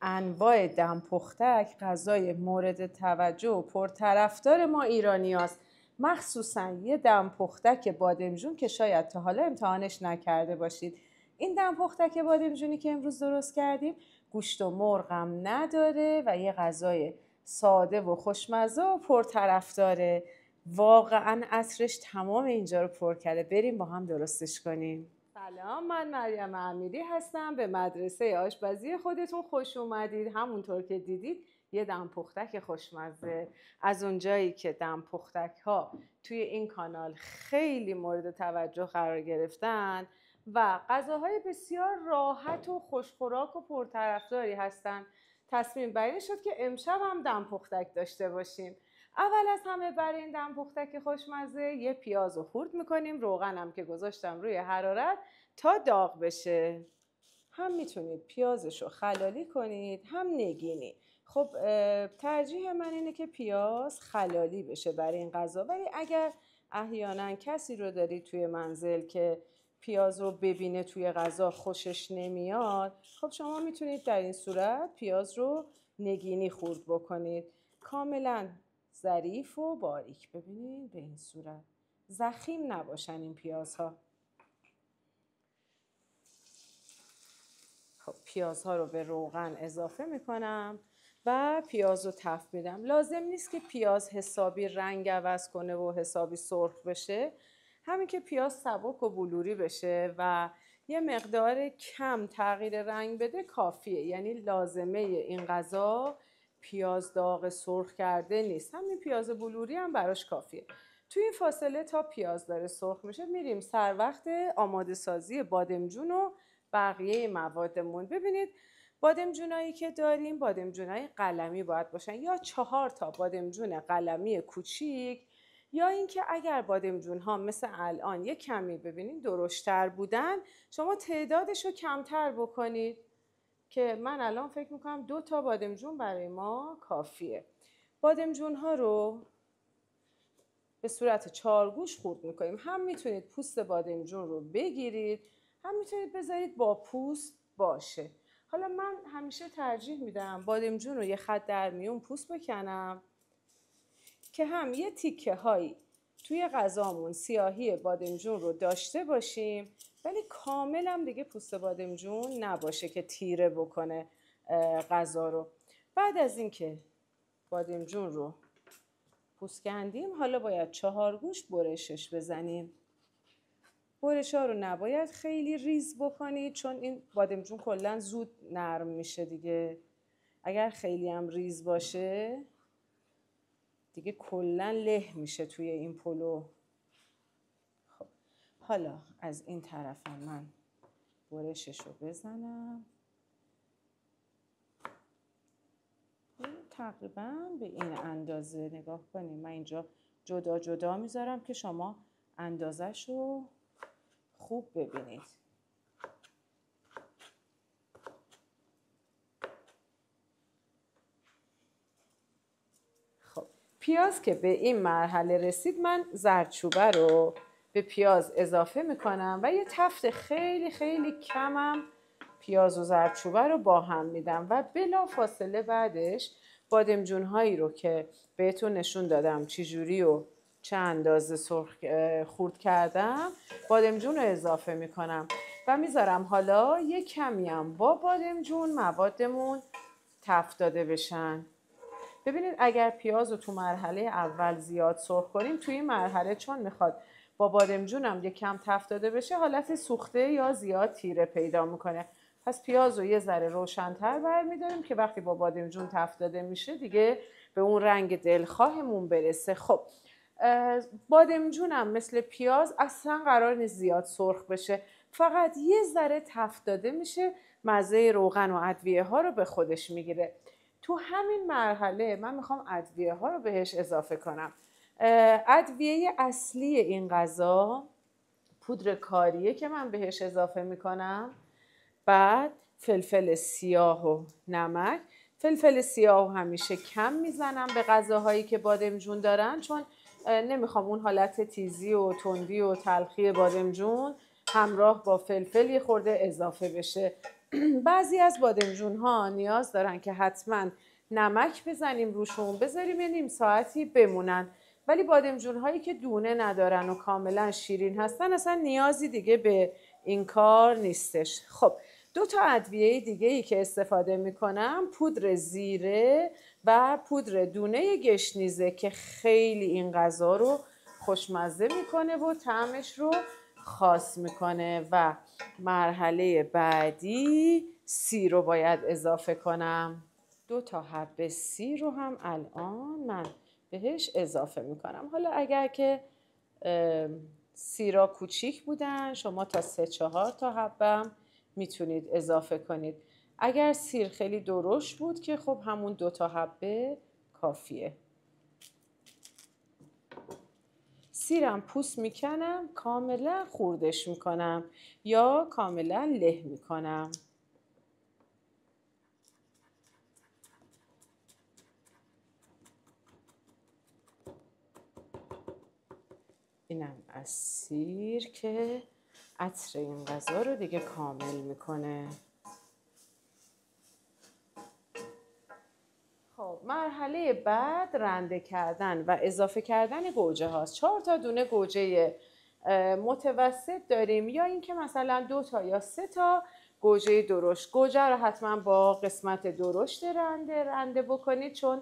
انواع دم پختک غذای مورد توجه و پرطرفدار ما ایرانی هست. مخصوصا یه دم پختک بادمجون که شاید تا حالا امتحانش نکرده باشید. این دم پختک بادمجونی که امروز درست کردیم گوشت و مرغم نداره و یه غذای ساده و خوشمزه و پرطرفداره. واقعا عطرش تمام اینجا رو پر کرده. بریم با هم درستش کنیم. سلام، من مریم امیری هستم. به مدرسه آشپزی خودتون خوش اومدید. همونطور که دیدید یه دم پختک خوشمزه. از اونجایی که دم پختک ها توی این کانال خیلی مورد توجه قرار گرفتن و غذاهای بسیار راحت و خوشخوراک و پرطرفداری هستن، تصمیم بر این شد که امشب هم دم پختک داشته باشیم. اول از همه برای این دم پختک خوشمزه یه پیاز رو خورد میکنیم. روغنم که گذاشتم روی حرارت تا داغ بشه. هم میتونید پیازش رو خلالی کنید هم نگینی. خب ترجیح من اینه که پیاز خلالی بشه برای این غذا، ولی اگر احیانا کسی رو دارید توی منزل که پیاز رو ببینه توی غذا خوشش نمیاد، خب شما میتونید در این صورت پیاز رو نگینی خورد بکنید. کاملا ظریف و باریک. ببینید به این صورت ضخیم نباشن این پیازها. خب پیازها رو به روغن اضافه میکنم و پیاز رو تفت میدم. لازم نیست که پیاز حسابی رنگ عوض کنه و حسابی سرخ بشه. همین که پیاز سبک و بلوری بشه و یه مقدار کم تغییر رنگ بده کافیه. یعنی لازمه این غذا پیاز داغ سرخ کرده نیست. همین پیاز بلوری هم براش کافیه. توی این فاصله تا پیاز داره سرخ میشه میریم سر وقت آماده سازی بادمجون و بقیه موادمون. ببینید بادمجونایی که داریم بادمجونای قلمی باید باشن، یا 4 تا بادمجون قلمی کوچیک، یا اینکه اگر بادمجون ها مثل الان یه کمی ببینید درشتر بودن شما تعدادش رو کمتر بکنید، که من الان فکر میکنم 2 تا بادمجون برای ما کافیه. بادمجون ها رو به صورت 4 گوش خورد میکنیم. هم میتونید پوست بادمجون رو بگیرید، هم میتونید بذارید با پوست باشه. حالا من همیشه ترجیح میدم بادمجون رو یه خط در میون پوست بکنم که هم یه تیکه هایی توی غذامون سیاهی بادمجون رو داشته باشیم، ولی کاملا دیگه پوست بادمجون نباشه که تیره بکنه غذا رو. بعد از اینکه بادمجون رو پوست کندیم، حالا باید 4 گوش برشش بزنیم. برش ها رو نباید خیلی ریز بکنید چون این بادمجون کلا زود نرم میشه دیگه. اگر خیلی هم ریز باشه دیگه کلا له میشه توی این پلو. خب حالا از این طرف من برشش رو بزنم تقریبا به این اندازه. نگاه کنید من اینجا جدا جدا میذارم که شما اندازش رو خوب ببینید. خب پیاز که به این مرحله رسید، من زردچوبه رو به پیاز اضافه میکنم و یه تفت خیلی خیلی کمم پیاز و زردچوبه رو با هم میدم و بلا فاصله بعدش بادمجون هایی رو که بهتون نشون دادم چجوری و چه اندازه سرخ خورد کردم بادمجون رو اضافه میکنم و میذارم حالا یه کمیم با بادمجون موادمون تفت داده بشن. ببینید اگر پیاز رو تو مرحله اول زیاد سرخ کنیم، توی این مرحله چون میخواد با بادمجون هم یه کم تفت داده بشه حالت سوخته یا زیاد تیره پیدا میکنه. پس پیاز رو یه ذره روشن‌تر برمی‌داریم که وقتی با بادمجون تفت داده میشه دیگه به اون رنگ دلخواهمون برسه. خب بادمجون هم مثل پیاز اصلا قرار نیست زیاد سرخ بشه، فقط یه ذره تفت داده میشه، مزه روغن و ادویه ها رو به خودش میگیره. تو همین مرحله من میخوام ادویه ها رو بهش اضافه کنم. ادویه اصلی این غذا پودر کاریه که من بهش اضافه میکنم. بعد فلفل سیاه و نمک. فلفل سیاه همیشه کم میزنم به غذاهایی که بادمجون دارن، چون نمیخوام اون حالت تیزی و تندی و تلخی بادمجون همراه با فلفل یه خورده اضافه بشه. بعضی از بادمجون ها نیاز دارن که حتما نمک بزنیم روشون، بذاریم یه نیم ساعتی بمونن. ولی بادمجون هایی که دونه ندارن و کاملا شیرین هستن اصلا نیازی دیگه به این کار نیستش. خب 2 تا ادویه دیگه ای که استفاده میکنم پودر زیره و پودر دونه گشنیزه که خیلی این غذا رو خوشمزه میکنه و طعمش رو خاص میکنه. و مرحله بعدی سیر رو باید اضافه کنم. 2 تا حبه سیر رو هم الان من بهش اضافه میکنم. حالا اگر که سیرا کوچیک بودن شما تا 3-4 تا حبه میتونید اضافه کنید. اگر سیر خیلی درشت بود که خب همون 2 تا حبه کافیه. سیرم پوست میکنم، کاملا خوردش میکنم یا کاملا له میکنم. اینم از سیر که عطر این غذا رو دیگه کامل میکنه. خب مرحله بعد رنده کردن و اضافه کردن گوجه هاست. 4 تا دونه گوجه متوسط داریم یا اینکه مثلا 2 تا یا 3 تا گوجه درشت. گوجه رو حتما با قسمت درشت رنده بکنید چون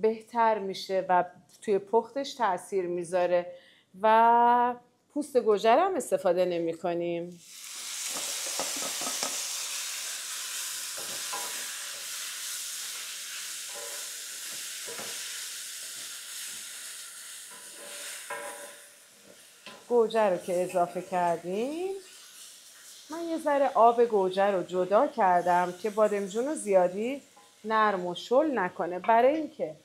بهتر میشه و توی پختش تاثیر میذاره. و پوست گوجه هم استفاده نمی کنیم. گوجه رو که اضافه کردیم من یه ذره آب گوجه رو جدا کردم که بادمجون رو زیادی نرم و شل نکنه. برای اینکه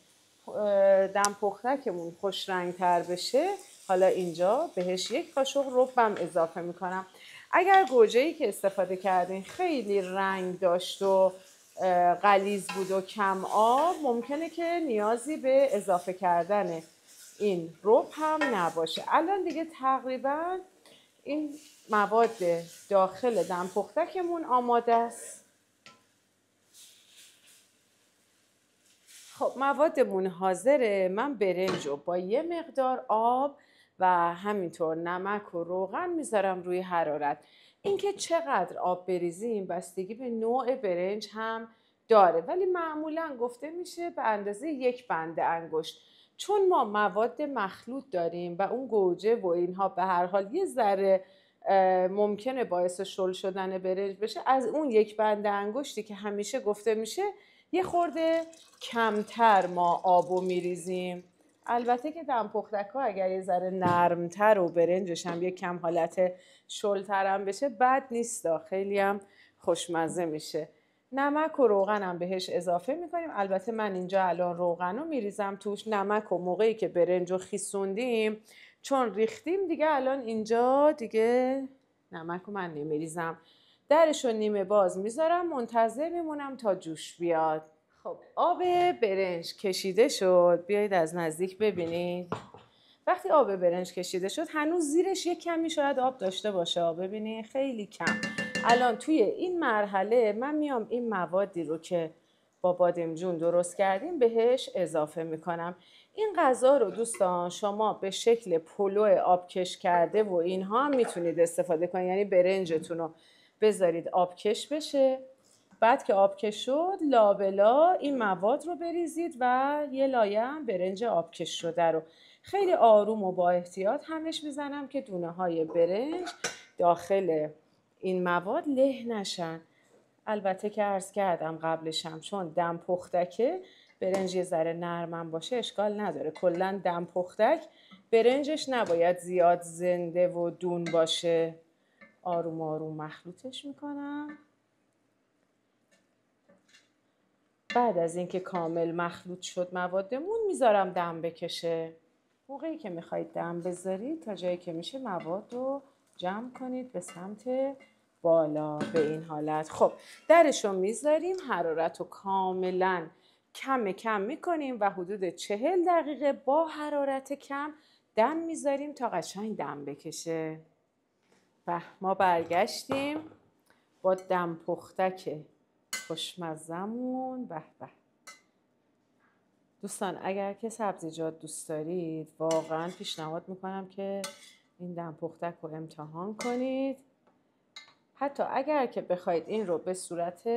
دم پختکمون خوش رنگ تر بشه حالا اینجا بهش 1 قاشق ربم اضافه میکنم. اگر گوجه‌ای که استفاده کردین خیلی رنگ داشت و غلیظ بود و کم آب ممکنه که نیازی به اضافه کردن این رب هم نباشه. الان دیگه تقریبا این مواد داخل دم پختکمون آماده است. خب موادمون حاضره. من برنج رو با یه مقدار آب و همینطور نمک و روغن میذارم روی حرارت. اینکه چقدر آب بریزیم بستگی به نوع برنج هم داره ولی معمولا گفته میشه به اندازه 1 بند انگشت. چون ما مواد مخلوط داریم و اون گوجه و اینها به هر حال یه ذره ممکنه باعث شل شدن برنج بشه، از اون 1 بند انگشتی که همیشه گفته میشه یه خورده کمتر ما آبو میریزیم. البته که دم پختک‌ها اگر یه ذره نرمتر و برنجش هم یه کم حالت شلتر هم بشه بد نیست، خیلی هم خوشمزه میشه. نمک و روغن هم بهش اضافه میکنیم. البته من اینجا الان روغن رو میریزم توش. نمک و موقعی که برنج رو خیسوندیم چون ریختیم دیگه الان اینجا دیگه نمک رو من نمیریزم. درش رو نیمه باز میذارم منتظر میمونم تا جوش بیاد. خب آب برنج کشیده شد. بیایید از نزدیک ببینید. وقتی آب برنج کشیده شد هنوز زیرش یک کمی شاید آب داشته باشه. ببینید خیلی کم. الان توی این مرحله من میام این موادی رو که با بادمجون درست کردیم بهش اضافه میکنم. این غذا رو دوستان شما به شکل پلو آبکش کرده و اینها هم میتونید استفاده کنید. یعنی برنجتون رو بذارید آبکش بشه، بعد که آبکش شد لابلا این مواد رو بریزید و یه لایه هم برنج آبکش شده رو خیلی آروم و با احتیاط همش میزنم که دونه های برنج داخل این مواد له نشن. البته که عرض کردم قبلشم چون دم پختکه برنج یه ذره نرمم باشه اشکال نداره. کلا دم پختک برنجش نباید زیاد زنده و دون باشه. آروم آروم مخلوطش میکنم. بعد از اینکه کامل مخلوط شد موادمون میذارم دم بکشه. موقعی که میخواید دم بذارید تا جایی که میشه مواد رو جمع کنید به سمت بالا به این حالت. خب درش رو میذاریم، حرارت رو کاملا کم میکنیم و حدود 40 دقیقه با حرارت کم دم میذاریم تا قشنگ دم بکشه. و ما برگشتیم. با دم پختک خوشمزمون. به به دوستان، اگر که سبزیجات دوست دارید واقعا پیشنهاد میکنم که این دم پختک رو امتحان کنید. حتی اگر که بخواید این رو به صورت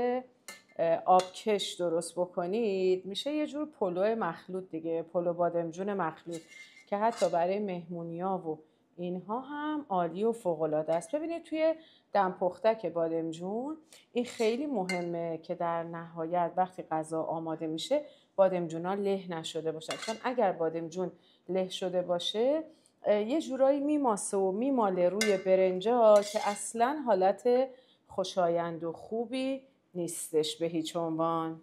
آبکش درست بکنید میشه یه جور پلو مخلوط دیگه، پلو بادمجون مخلوط که حتی برای مهمونی‌ها و اینها هم عالی و فوق‌العاده است. ببینید توی دم پختک بادمجون این خیلی مهمه که در نهایت وقتی غذا آماده میشه بادمجونا له نشده باشن، چون اگر بادمجون له شده باشه یه جورایی میماسه و میماله روی برنجا که اصلا حالت خوشایند و خوبی نیستش به هیچ عنوان.